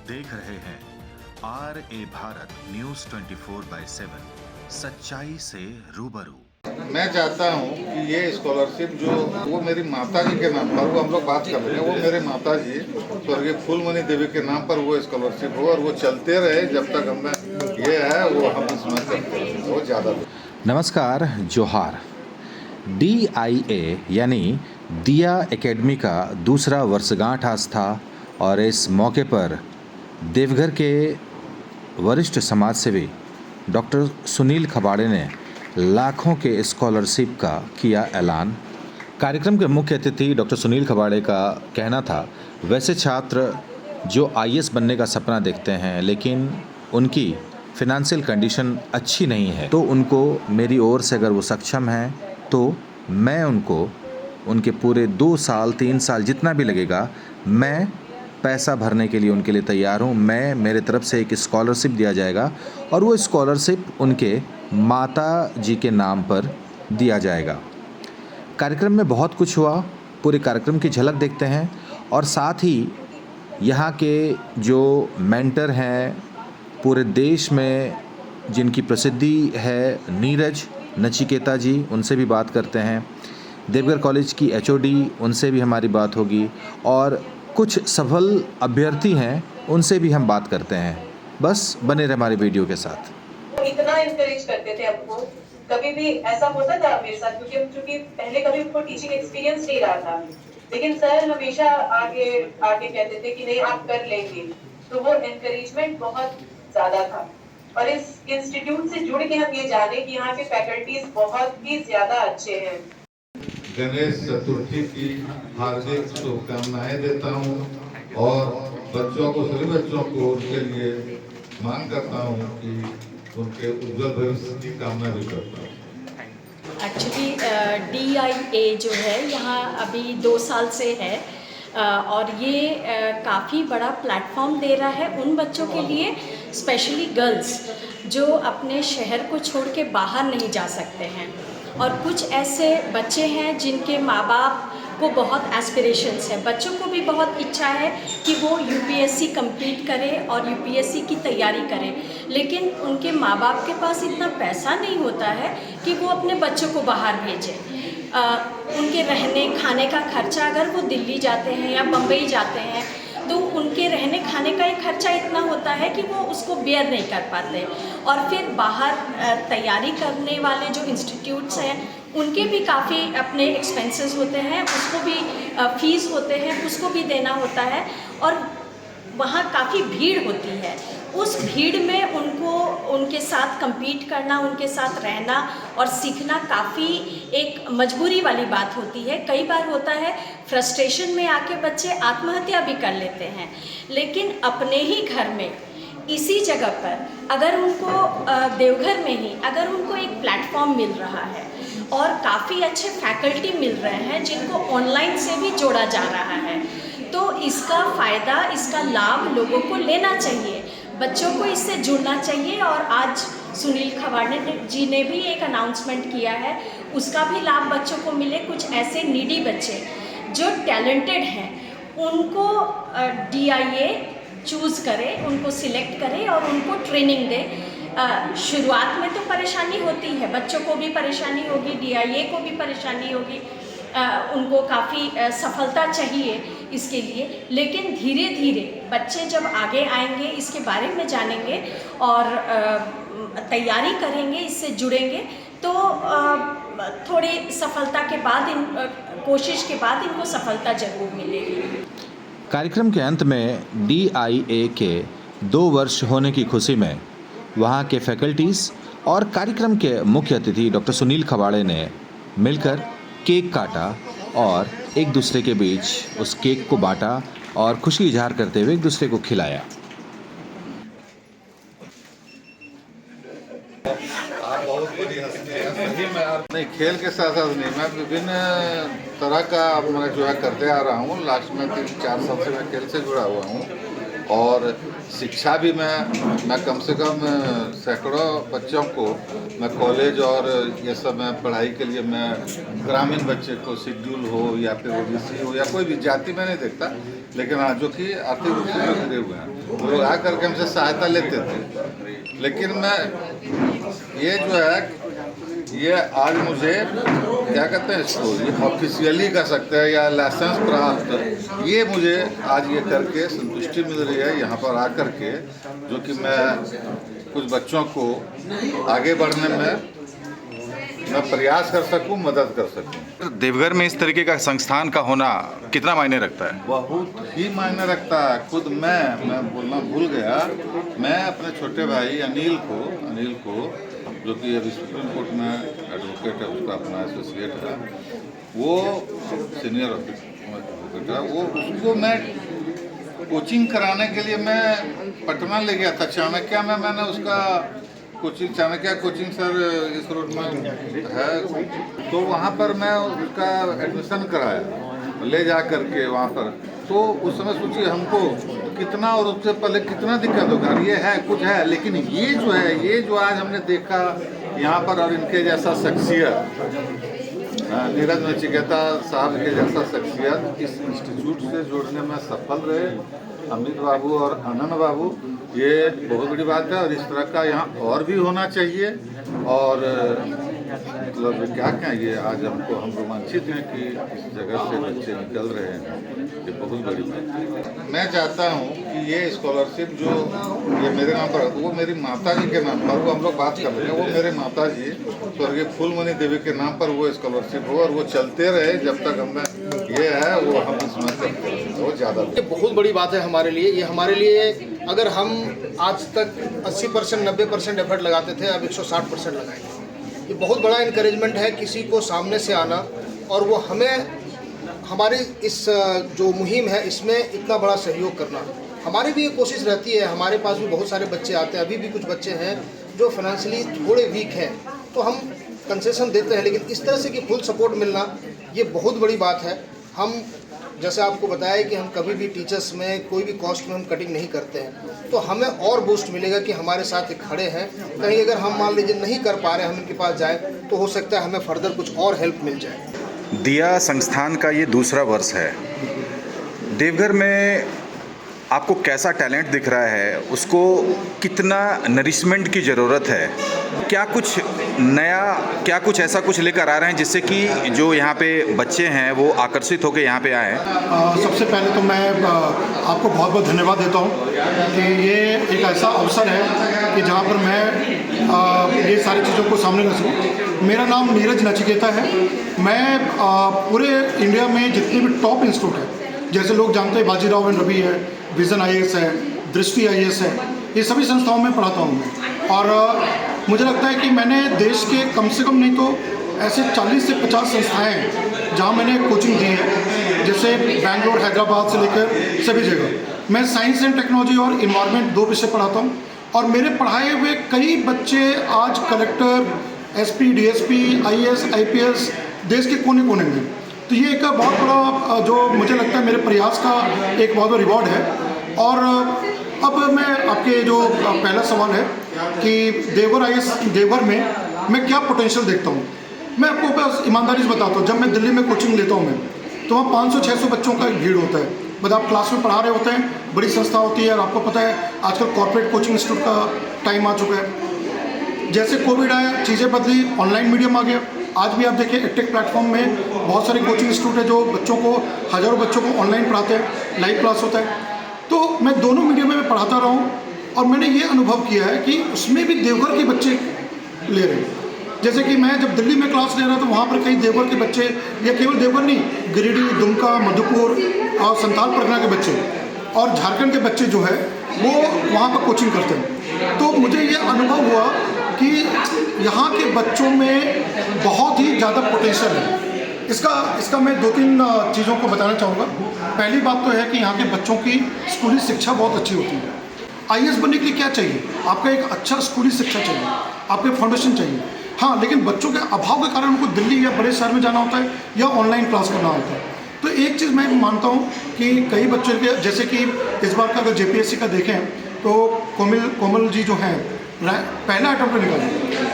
आप देख रहे हैं RA भारत न्यूज 24/7 सच्चाई से रूबरू। मैं चाहता हूं कि ये स्कॉलरशिप जो वो मेरी माता जी के नाम पर, वो हम लोग बात कर रहे हैं, वो मेरे माता जी स्वर्गीय फूलमणि देवी के नाम पर वो स्कॉलरशिप हो और वो चलते रहे जब तक हमें ये है वो हम इसमें करते रहे, बहुत ज़्यादा। नमस्कार, जोहार। DIA यानी दिया एकेडमी का दूसरा वर्षगांठ आज था और इस मौके पर देवघर के वरिष्ठ समाजसेवी डॉक्टर सुनील खबाड़े ने लाखों के स्कॉलरशिप का किया ऐलान। कार्यक्रम के मुख्य अतिथि डॉक्टर सुनील खबाड़े का कहना था, वैसे छात्र जो IAS बनने का सपना देखते हैं लेकिन उनकी फिनंशियल कंडीशन अच्छी नहीं है, तो उनको मेरी ओर से अगर वो सक्षम हैं तो मैं उनको उनके पूरे 2 साल 3 साल जितना भी लगेगा, मैं पैसा भरने के लिए उनके लिए तैयार हूँ। मैं मेरे तरफ से एक स्कॉलरशिप दिया जाएगा और वो स्कॉलरशिप उनके माता जी के नाम पर दिया जाएगा। कार्यक्रम में बहुत कुछ हुआ, पूरे कार्यक्रम की झलक देखते हैं और साथ ही यहाँ के जो मेंटर हैं पूरे देश में जिनकी प्रसिद्धि है, नीरज नचिकेता जी, उनसे भी बात करते हैं। देवघर कॉलेज की HOD, उनसे भी हमारी बात होगी और कुछ सफल अभ्यर्थी हैं, उनसे भी हम बात करते हैं। बस बने रहे हमारे वीडियो के साथ। इतना इंकरेज करते थे हमको, कभी भी ऐसा होता था मेरे साथ, क्योंकि पहले कभी उनको टीचिंग एक्सपीरियंस नहीं रहा था, लेकिन सर हमेशा आगे आगे कहते थे कि नहीं आप कर लेंगे, तो वो एनकरेजमेंट बहुत ज्यादा था। और इस इंस्टीट्यूट से जुड़ के हम ये जाने कि यहाँ के फैकल्टीज बहुत ही ज्यादा अच्छे हैं। गणेश चतुर्थी की हार्दिक शुभकामनाएं देता हूं और बच्चों को, सभी बच्चों को उनके लिए मांग करता हूं कि उनके उज्जवल भविष्य की कामना भी करता हूं। एक्चुअली DIA जो है यहाँ अभी 2 साल से है और ये काफ़ी बड़ा प्लेटफॉर्म दे रहा है उन बच्चों के लिए, स्पेशली गर्ल्स जो अपने शहर को छोड़ के बाहर नहीं जा सकते हैं। और कुछ ऐसे बच्चे हैं जिनके माँ बाप को बहुत एस्पिरेशंस है, बच्चों को भी बहुत इच्छा है कि वो UPSC कंप्लीट करें और UPSC की तैयारी करें, लेकिन उनके माँ बाप के पास इतना पैसा नहीं होता है कि वो अपने बच्चों को बाहर भेजें। उनके रहने खाने का खर्चा, अगर वो दिल्ली जाते हैं या बम्बई जाते हैं तो उनके रहने खाने का एक खर्चा इतना होता है कि वो उसको बेयर नहीं कर पाते। और फिर बाहर तैयारी करने वाले जो इंस्टीट्यूट्स हैं उनके भी काफ़ी अपने एक्सपेंसेस होते हैं, उसको भी फीस होते हैं, उसको भी देना होता है और वहाँ काफ़ी भीड़ होती है। उस भीड़ में उनको उनके साथ compete करना, उनके साथ रहना और सीखना काफ़ी एक मजबूरी वाली बात होती है। कई बार होता है फ्रस्ट्रेशन में आके बच्चे आत्महत्या भी कर लेते हैं, लेकिन अपने ही घर में इसी जगह पर अगर उनको देवघर में ही अगर उनको एक प्लेटफॉर्म मिल रहा है और काफ़ी अच्छे फैकल्टी मिल रहे हैं जिनको ऑनलाइन से भी जोड़ा जा रहा है, तो इसका फ़ायदा, इसका लाभ लोगों को लेना चाहिए, बच्चों को इससे जुड़ना चाहिए। और आज सुनील खबाड़े जी ने भी एक अनाउंसमेंट किया है, उसका भी लाभ बच्चों को मिले। कुछ ऐसे नीडी बच्चे जो टैलेंटेड हैं उनको DIA चूज़ करें, उनको सिलेक्ट करें और उनको ट्रेनिंग दें। शुरुआत में तो परेशानी होती है, बच्चों को भी परेशानी होगी, DIA को भी परेशानी होगी, उनको काफ़ी सफलता चाहिए इसके लिए, लेकिन धीरे धीरे बच्चे जब आगे आएंगे, इसके बारे में जानेंगे और तैयारी करेंगे, इससे जुड़ेंगे, तो थोड़ी सफलता के बाद कोशिश के बाद इनको सफलता जरूर मिलेगी। कार्यक्रम के अंत में DIA के 2 वर्ष होने की खुशी में वहाँ के फैकल्टीज़ और कार्यक्रम के मुख्य अतिथि डॉक्टर सुनील खबाड़े ने मिलकर केक काटा और एक दूसरे के बीच उस केक को बांटा और खुशी इजहार करते हुए एक दूसरे को खिलाया। आप बहुत बड़ी हस्ती हैं, सही में आप नहीं, खेल के साथ साथ नहीं, मैं विभिन्न तरह का मैं जो है करते आ रहा हूँ। लास्ट में 3-4 साल से मैं खेल से जुड़ा हुआ हूँ और शिक्षा भी मैं कम से कम सैकड़ों बच्चों को मैं कॉलेज और ये सब मैं पढ़ाई के लिए मैं ग्रामीण बच्चे को शेड्यूल हो या फिर ओबीसी हो या कोई भी जाति में नहीं देखता, लेकिन हाँ जो कि आर्थिक रूप से जुड़े हुए हैं वो लोग आकर के हमसे सहायता लेते थे। लेकिन मैं ये जो है ये आज मुझे क्या कहते हैं इसको, ये ऑफिशियली कह सकते हैं या लाइसेंस प्राप्त, ये मुझे आज ये करके संतुष्टि मिल रही है यहाँ पर आकर के, जो कि मैं कुछ बच्चों को आगे बढ़ने में मैं प्रयास कर सकूं, मदद कर सकूं। देवघर में इस तरीके का संस्थान का होना कितना मायने रखता है? बहुत ही मायने रखता है। खुद मैं बोलना भूल गया, मैं अपने छोटे भाई अनिल को जो कि अभी सुप्रीम कोर्ट में एडवोकेट है, उसका अपना एसोसिएट है, वो सीनियर एडवोकेट है, वो उसको मैं कोचिंग कराने के लिए मैं पटना ले गया था। चाणक्य में मैंने उसका कोचिंग, चाणक्य कोचिंग सर इस रोड में है, तो वहाँ पर मैं उसका एडमिशन कराया ले जा करके वहाँ पर। तो उस समय सोचिए हमको कितना, और उससे पहले कितना दिक्कत होगा। ये है कुछ है, लेकिन ये जो है, ये जो आज हमने देखा यहाँ पर, और इनके जैसा शख्सियत, नीरज नचिकेता साहब के जैसा शख्सियत इस इंस्टीट्यूट से जोड़ने में सफल रहे, अमित बाबू और आनंद बाबू, ये बहुत बड़ी बात है। और इस तरह का यहाँ और भी होना चाहिए। और मतलब क्या कहेंगे, आज हम रोमांचित हैं कि इस जगह से बच्चे निकल रहे हैं, ये बहुत बड़ी बात है। मैं चाहता हूँ कि ये स्कॉलरशिप जो ये मेरे नाम पर, वो मेरी माता जी के नाम पर, वो हम लोग बात कर रहे हैं, वो मेरे माता जी स्वर्गीय फूलमणि देवी के नाम पर वो स्कॉलरशिप हो, और वो चलते रहे जब तक हमें ये है वो हम इसमें करते रहें, बहुत ज़्यादा। ये बहुत बड़ी बात है हमारे लिए। ये हमारे लिए, अगर हम आज तक 80% 90% एफर्ट लगाते थे, अब 160% लगाएंगे। ये बहुत बड़ा इनकरेजमेंट है किसी को सामने से आना, और वो हमें हमारी इस जो मुहिम है इसमें इतना बड़ा सहयोग करना। हमारी भी ये कोशिश रहती है, हमारे पास भी बहुत सारे बच्चे आते हैं, अभी भी कुछ बच्चे हैं जो फाइनेंशियली थोड़े वीक हैं, तो हम कंसेशन देते हैं, लेकिन इस तरह से कि फुल सपोर्ट मिलना ये बहुत बड़ी बात है। हम जैसे आपको बताया कि हम कभी भी टीचर्स में कोई भी कॉस्ट में हम कटिंग नहीं करते हैं, तो हमें और बूस्ट मिलेगा कि हमारे साथ एक खड़े हैं। कहीं अगर हम मान लीजिए नहीं कर पा रहे, हम इनके पास जाए, तो हो सकता है हमें फर्दर कुछ और हेल्प मिल जाए। दिया संस्थान का ये दूसरा वर्ष है। देवघर में आपको कैसा टैलेंट दिख रहा है, उसको कितना नरिशमेंट की ज़रूरत है, क्या कुछ नया, क्या कुछ ऐसा कुछ लेकर आ रहे हैं जिससे कि जो यहाँ पे बच्चे हैं वो आकर्षित होकर यहाँ पे आए? सबसे पहले तो मैं आपको बहुत बहुत धन्यवाद देता हूँ कि ये एक ऐसा अवसर है कि जहाँ पर मैं ये सारी चीज़ों को सामने रख सकूँ। मेरा नाम नीरज नचिकेता है। मैं पूरे इंडिया में जितने भी टॉप इंस्टीट्यूट हैं, जैसे लोग जानते हैं बाजीराव एंड रवि है, विजन IAS है, दृष्टि IAS है, ये सभी संस्थाओं में पढ़ाता हूँ मैं। और मुझे लगता है कि मैंने देश के कम से कम नहीं तो ऐसे 40 से 50 संस्थाएं हैं जहाँ मैंने कोचिंग दी है, जैसे बैंगलोर, हैदराबाद से लेकर सभी जगह। मैं साइंस एंड टेक्नोलॉजी और इन्वायरमेंट 2 विषय पढ़ाता हूँ, और मेरे पढ़ाए हुए कई बच्चे आज collector, SP, DSP, IAS, IPS देश के कोने कोने में। तो ये एक बहुत बड़ा जो मुझे लगता है मेरे प्रयास का एक बहुत बड़ा रिवॉर्ड है। और अब मैं आपके जो पहला सवाल है कि देवघर IAS देवघर में मैं क्या पोटेंशियल देखता हूँ, मैं आपको बस ईमानदारी से बताता हूँ। जब मैं दिल्ली में कोचिंग लेता हूँ मैं, तो वहाँ 500-600 बच्चों का भीड़ होता है। बस आप क्लास में पढ़ा रहे होते हैं, बड़ी संस्था होती है, और आपको पता है आजकल कॉर्पोरेट कोचिंग इंस्टीट्यूट का टाइम आ चुका है। जैसे कोविड आया, चीज़ें बदली, ऑनलाइन मीडियम आ गया। आज भी आप देखिए एडटेक प्लेटफॉर्म में बहुत सारे कोचिंग इंस्टीट्यूट है जो बच्चों को, हज़ारों बच्चों को ऑनलाइन पढ़ाते हैं, लाइव क्लास होता है। तो मैं दोनों मीडियम में पढ़ाता रहा हूँ, और मैंने ये अनुभव किया है कि उसमें भी देवघर के बच्चे ले रहे हैं। जैसे कि मैं जब दिल्ली में क्लास ले रहा था, वहाँ पर कई देवघर के बच्चे, या केवल देवघर नहीं, गिरिडीह, दुमका, मधुपुर और संथाल परगना के बच्चे और झारखंड के बच्चे जो है वो वहाँ पर कोचिंग करते हैं। तो मुझे ये अनुभव हुआ कि यहाँ के बच्चों में बहुत ही ज़्यादा पोटेंशियल है। इसका मैं 2-3 चीज़ों को बताना चाहूँगा। पहली बात तो है कि यहाँ के बच्चों की स्कूली शिक्षा बहुत अच्छी होती है। IAS बनने के लिए क्या चाहिए? आपका एक अच्छा स्कूली शिक्षा चाहिए, आपके फाउंडेशन चाहिए। हाँ, लेकिन बच्चों के अभाव के कारण उनको दिल्ली या बड़े शहर में जाना होता है या ऑनलाइन क्लास करना होता है। तो एक चीज़ मैं मानता हूँ कि कई बच्चों के, जैसे कि इस बार का अगर JPSC का देखें तो कोमल जी जो हैं पहला अटैम्प्ट में निकाली,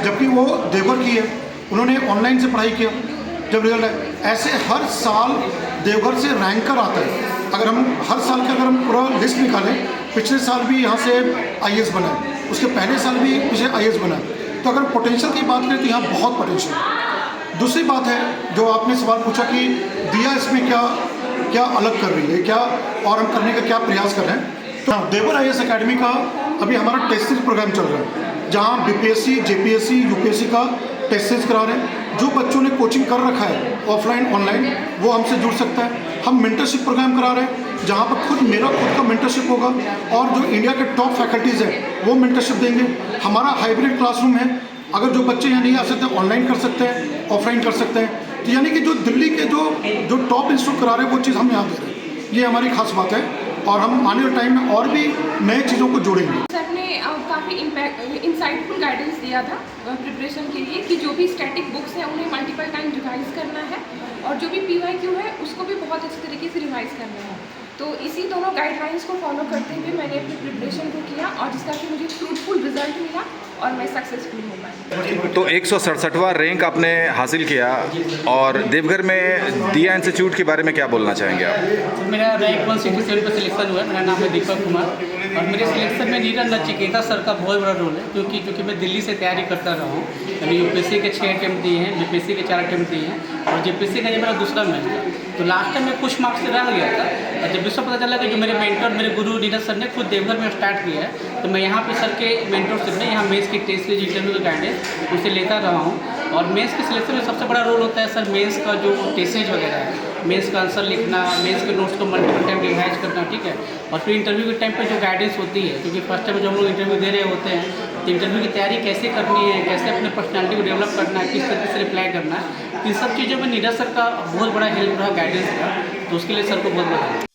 जबकि वो देवघर की है, उन्होंने ऑनलाइन से पढ़ाई किया जब रिजल्ट है। ऐसे हर साल देवघर से रैंकर आता है। अगर हम हर साल का अगर हम पूरा लिस्ट निकालें, पिछले साल भी यहाँ से IAS बना है, उसके पहले साल भी पीछे IAS बना है। तो अगर पोटेंशियल की बात करें तो यहाँ बहुत पोटेंशियल है। दूसरी बात है जो आपने सवाल पूछा कि दिया इसमें क्या अलग कर रही है, क्या और हम करने का क्या प्रयास कर रहे हैं। तो देवर IAS अकेडमी का अभी हमारा टेस्ट सीरीज प्रोग्राम चल रहा है, जहाँ BPSC, JPSC, UPSC का टेस्ट सीरीज करा रहे हैं। जो बच्चों ने कोचिंग कर रखा है ऑफलाइन ऑनलाइन, वो हमसे जुड़ सकता है। हम मेंटरशिप प्रोग्राम करा रहे हैं, जहाँ पर मेरा खुद का मेंटरशिप होगा और जो इंडिया के टॉप फैकल्टीज़ हैं वो मेंटरशिप देंगे। हमारा हाइब्रिड क्लासरूम है, अगर जो बच्चे यहाँ नहीं आ सकते ऑनलाइन कर सकते हैं, ऑफलाइन कर सकते हैं। तो यानी कि जो दिल्ली के जो टॉप इंस्टीट्यूट करा रहे हैं वो चीज़ हम यहाँ दे रहे हैं। ये हमारी खास बात है और हम आने वाले टाइम में और भी नए चीज़ों को जोड़ेंगे। सर ने काफ़ी इंसाइटफुल गाइडेंस दिया था प्रिपरेशन के लिए कि जो भी स्टैटिक बुक्स हैं उन्हें मल्टीपल टाइम रिवाइज़ करना है और जो भी PYQ है उसको भी बहुत अच्छी तरीके से रिवाइज़ करना है। तो इसी दोनों गाइडलाइंस को फॉलो करते हुए मैंने अपनी प्रिपरेशन को किया और जिसका कि मुझे फ्रूटफुल रिजल्ट मिला और मैं सक्सेसफुल हो पाई। तो 167वां रैंक आपने हासिल किया और देवघर में दिया इंस्टीट्यूट के बारे में क्या बोलना चाहेंगे आप? मेरा रैंक 167 पर सिलेक्शन हुआ है। मेरा नाम है दीपक कुमार और मेरे सिलेक्शन में नीरज नचिकेता सर का बहुत बड़ा रोल है, क्योंकि मैं दिल्ली से तैयारी करता रहा हूँ। मैंने UPSC के 6 अटैम्प्ट दिए हैं, BPSC के 4 अटैम्प्ट दिए हैं और JPSC का ये मेरा दूसरा मैच था। तो लास्ट टाइम मैं कुछ मार्क्स से रह गया था और जब इसको पता चला कि जो मेरे मेंटर मेरे गुरु नीरज सर ने खुद देवघर में स्टार्ट किया है, तो मैं यहाँ पे सर के मेंटरशिप में यहाँ मेंस की टेस्ट सीरीज इंटरव्यू का गाइडेंस उसे लेता रहा हूँ। और मेंस के सिलेक्शन में सबसे बड़ा रोल होता है सर मेंस का जो टेस्ट सीरीज वगैरह है, मेंस का आंसर लिखना, मेंस के नोट्स को मल्टीपल टाइम रिवाइज करना, ठीक है। और फिर इंटरव्यू के टाइम पर जो गाइडेंस होती है, क्योंकि फर्स्ट टाइम जब हम लोग इंटरव्यू दे रहे होते हैं तो इंटरव्यू की तैयारी कैसे करनी है, कैसे अपने पर्सनैलिटी को डेवलप करना है, किस तरीके से रिप्लाई करना है, इन सब चीज़ों में नीरज सर का बहुत बड़ा हेल्प रहा गाइडेंस का। तो उसके लिए सर को बहुत बहुत